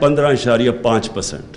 15.5%।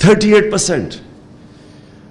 38%।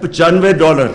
$95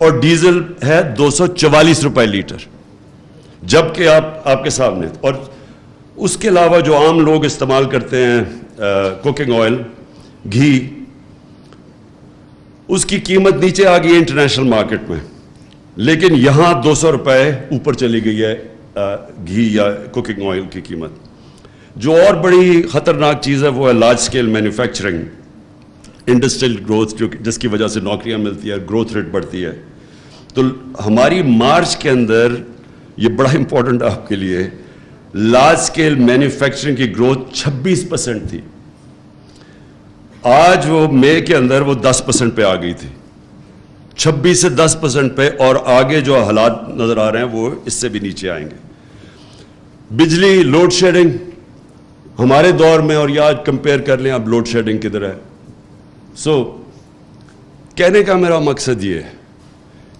اور ڈیزل ہے 244 روپے لیٹر, جبکہ آپ کے سامنے. اور اس کے علاوہ جو عام لوگ استعمال کرتے ہیں کوکنگ آئل, گھی, اس کی قیمت نیچے آ گئی ہے انٹرنیشنل مارکیٹ میں, لیکن یہاں 200 روپے اوپر چلی گئی ہے گھی یا کوکنگ آئل کی قیمت. جو اور بڑی خطرناک چیز ہے وہ ہے large scale manufacturing, industrial growth, جس کی وجہ سے نوکریاں ملتی ہے, گروتھ ریٹ بڑھتی ہے. تو ہماری مارچ کے اندر یہ بڑا امپورٹنٹ ہے آپ کے لیے, لارج اسکیل مینوفیکچرنگ کی گروتھ 26% تھی. آج وہ مئی کے اندر وہ 10% پہ آ گئی تھی, 26 سے 10% پہ, اور آگے جو حالات نظر آ رہے ہیں وہ اس سے بھی نیچے آئیں گے. بجلی لوڈ شیڈنگ ہمارے دور میں, اور یہ آج کمپیئر کر لیں اب لوڈ شیڈنگ کدھر ہے. کہنے کا میرا مقصد یہ ہے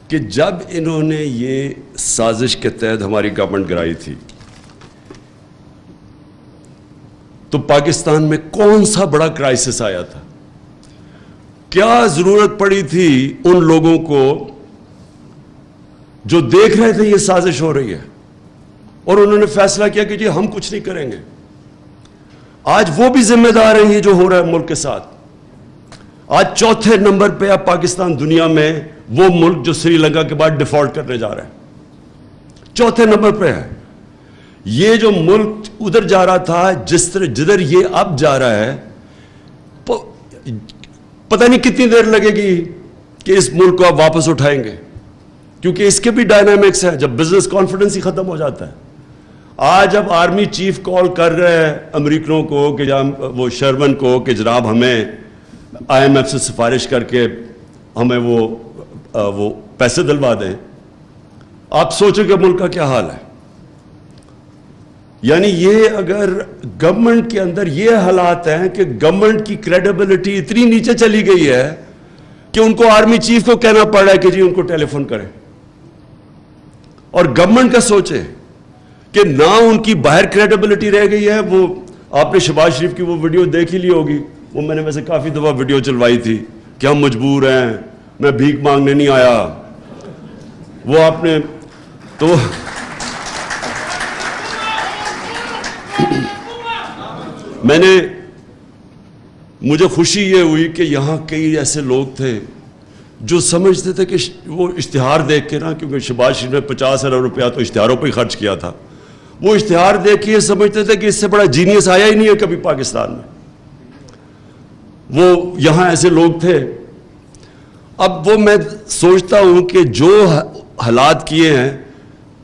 کہ جب انہوں نے یہ سازش کے تحت ہماری گورنمنٹ گرائی تھی تو پاکستان میں کون سا بڑا کرائسس آیا تھا؟ کیا ضرورت پڑی تھی ان لوگوں کو جو دیکھ رہے تھے یہ سازش ہو رہی ہے, اور انہوں نے فیصلہ کیا کہ جی ہم کچھ نہیں کریں گے. آج وہ بھی ذمہ دار ہیں یہ جو ہو رہا ہے ملک کے ساتھ. آج چوتھے نمبر پہ اب پاکستان دنیا میں وہ ملک جو سری لنکا کے بعد ڈیفالٹ کرنے جا رہا ہے, چوتھے نمبر پہ ہے. یہ جو ملک ادھر جا رہا تھا, جدھر یہ اب جا رہا ہے, پتہ نہیں کتنی دیر لگے گی کہ اس ملک کو آپ واپس اٹھائیں گے, کیونکہ اس کے بھی ڈائنامکس ہے. جب بزنس کانفیڈنس ہی ختم ہو جاتا ہے. آج اب آرمی چیف کال کر رہے ہیں امریکنوں کو کہ وہ شرمن کو کہ جناب ہمیں آئی ایم ایف سے سفارش کر کے ہمیں وہ پیسے دلوا دیں. آپ سوچیں کہ ملک کا کیا حال ہے. یعنی یہ اگر گورنمنٹ کے اندر یہ حالات ہیں کہ گورنمنٹ کی کریڈیبلٹی اتنی نیچے چلی گئی ہے کہ ان کو آرمی چیف کو کہنا پڑ رہا ہے کہ جی ان کو ٹیلی فون کریں. اور گورنمنٹ کا سوچے کہ نہ ان کی باہر کریڈیبلٹی رہ گئی ہے. وہ آپ نے شہباز شریف کی وہ ویڈیو دیکھ ہی لی ہوگی, وہ میں نے ویسے کافی دفعہ ویڈیو چلوائی تھی کہ ہم مجبور ہیں, میں بھیک مانگنے نہیں آیا. وہ آپ نے تو مجھے خوشی یہ ہوئی کہ یہاں کئی ایسے لوگ تھے جو سمجھتے تھے کہ وہ اشتہار دیکھ کے نا, کیونکہ شہباز شریف نے 50 ارب روپیہ تو اشتہاروں پہ ہی خرچ کیا تھا, وہ اشتہار دیکھ کے یہ سمجھتے تھے کہ اس سے بڑا جینیس آیا ہی نہیں ہے کبھی پاکستان میں. وہ یہاں ایسے لوگ تھے. اب وہ میں سوچتا ہوں کہ جو حالات کیے ہیں,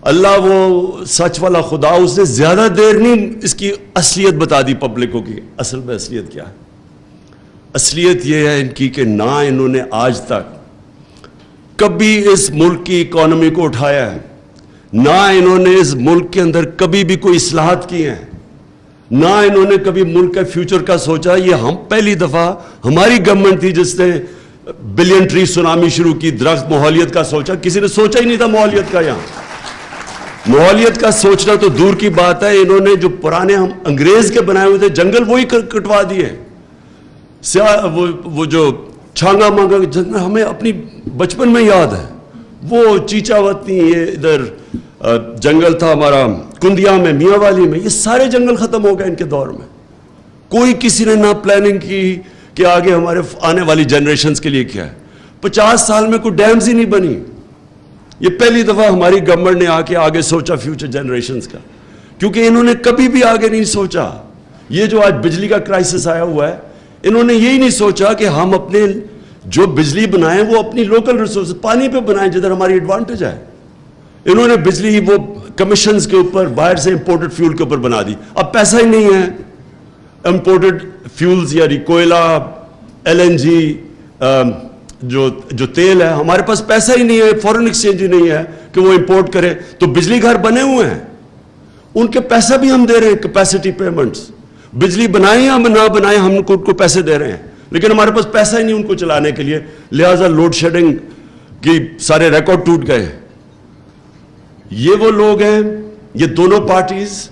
اللہ وہ سچ والا خدا, اس نے زیادہ دیر نہیں اس کی اصلیت بتا دی پبلک کو کہ اصل میں اصلیت کیا ہے. اصلیت یہ ہے ان کی کہ نہ انہوں نے آج تک کبھی اس ملک کی اکانومی کو اٹھایا ہے, نہ انہوں نے اس ملک کے اندر کبھی بھی کوئی اصلاحات کی ہیں, نہ انہوں نے کبھی ملک کے فیوچر کا سوچا. یہ ہم پہلی دفعہ ہماری گورنمنٹ تھی جس نے بلین ٹری سونامی شروع کی, درخت ماحولیت کا سوچا. کسی نے سوچا ہی نہیں تھا ماحولیت کا. یہاں ماحولیت کا سوچنا تو دور کی بات ہے. انہوں نے جو پرانے ہم انگریز کے بنائے ہوئے تھے جنگل وہی کٹوا دیے. وہ جو چھانگا مانگا جنگل ہمیں اپنی بچپن میں یاد ہے, وہ چیچا وطنی, یہ ادھر جنگل تھا ہمارا کندیا میں, میاں والی میں, یہ سارے جنگل ختم ہو گئے ان کے دور میں. کوئی کسی نے نہ پلاننگ کی کہ آگے ہمارے آنے والی جنریشنز کے لیے کیا ہے. 50 سال میں کوئی ڈیمز ہی نہیں بنی. یہ پہلی دفعہ ہماری گورنمنٹ نے آ کے آگے سوچا فیوچر جنریشنز کا, کیونکہ انہوں نے کبھی بھی آگے نہیں سوچا. یہ جو آج بجلی کا کرائسس آیا ہوا ہے, انہوں نے یہی نہیں سوچا کہ ہم اپنے جو بجلی بنائیں وہ اپنی لوکل ریسورس پانی پہ بنائیں جدھر ہماری ایڈوانٹیج ہے. انہوں نے بجلی وہ کمیشنز کے اوپر باہر سے امپورٹڈ فیول کے اوپر بنا دی. اب پیسہ ہی نہیں ہے امپورٹڈ فیولز, یعنی کوئلہ, LNG, جو تیل ہے, ہمارے پاس پیسہ ہی نہیں ہے, فورن ایکسچینج ہی نہیں ہے کہ وہ امپورٹ کرے. تو بجلی گھر بنے ہوئے ہیں, ان کے پیسہ بھی ہم دے رہے ہیں, کیپیسٹی پیمنٹس. بجلی بنائیں یا نہ بنائیں ہم ان کو پیسے دے رہے ہیں, لیکن ہمارے پاس پیسہ ہی نہیں ان کو چلانے کے لیے. لہٰذا لوڈ شیڈنگ کی سارے ریکارڈ ٹوٹ گئے. یہ وہ لوگ ہیں, یہ دونوں پارٹیز.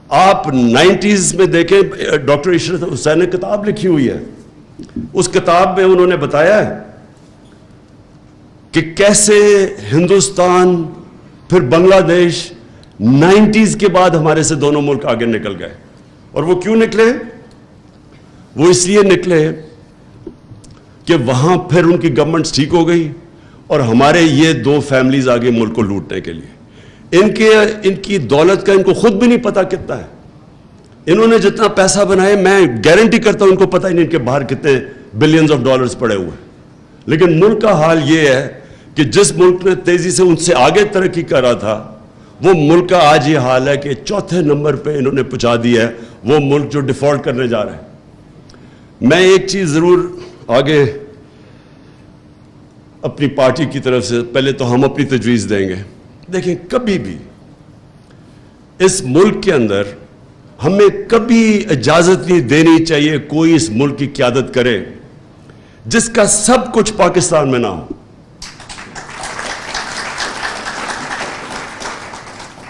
آپ 90s میں دیکھیں, ڈاکٹر عشرت حسین نے کتاب لکھی ہوئی ہے, اس کتاب میں انہوں نے بتایا ہے کہ کیسے ہندوستان پھر بنگلہ دیش 90s کے بعد ہمارے سے دونوں ملک آگے نکل گئے. اور وہ کیوں نکلے؟ وہ اس لیے نکلے کہ وہاں پھر ان کی گورنمنٹس ٹھیک ہو گئی اور ہمارے یہ دو فیملیز آگے ملک کو لوٹنے کے لیے. ان کی دولت کا ان کو خود بھی نہیں پتا کتنا ہے. انہوں نے جتنا پیسہ بنایا میں گارنٹی کرتا ہوں ان کو پتہ ہی نہیں ان کے باہر کتنے بلینز آف ڈالرز پڑے ہوئے ہیں. لیکن ملک کا حال یہ ہے کہ جس ملک نے تیزی سے ان سے آگے ترقی کر رہا تھا وہ ملک کا آج یہ حال ہے کہ چوتھے نمبر پہ انہوں نے پہنچا دیا ہے وہ ملک جو ڈیفالٹ کرنے جا رہا ہے. میں ایک چیز ضرور آگے اپنی پارٹی کی طرف سے پہلے تو ہم اپنی تجویز دیں گے. دیکھیں کبھی بھی اس ملک کے اندر ہمیں کبھی اجازت نہیں دینی چاہیے کوئی اس ملک کی قیادت کرے جس کا سب کچھ پاکستان میں نہ ہو.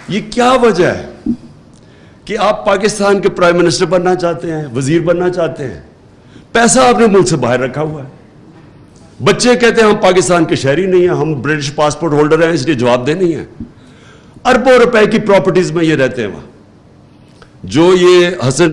یہ کیا وجہ ہے کہ آپ پاکستان کے پرائم منسٹر بننا چاہتے ہیں, وزیر بننا چاہتے ہیں, پیسہ آپ نے ملک سے باہر رکھا ہوا ہے. بچے کہتے ہیں ہم پاکستان کے شہری نہیں ہیں, ہم برٹش پاسپورٹ ہولڈر ہیں, اس لیے جواب دہ نہیں ہیں. اربوں روپے کی پراپرٹیز میں یہ رہتے ہیں وہاں. جو یہ حسن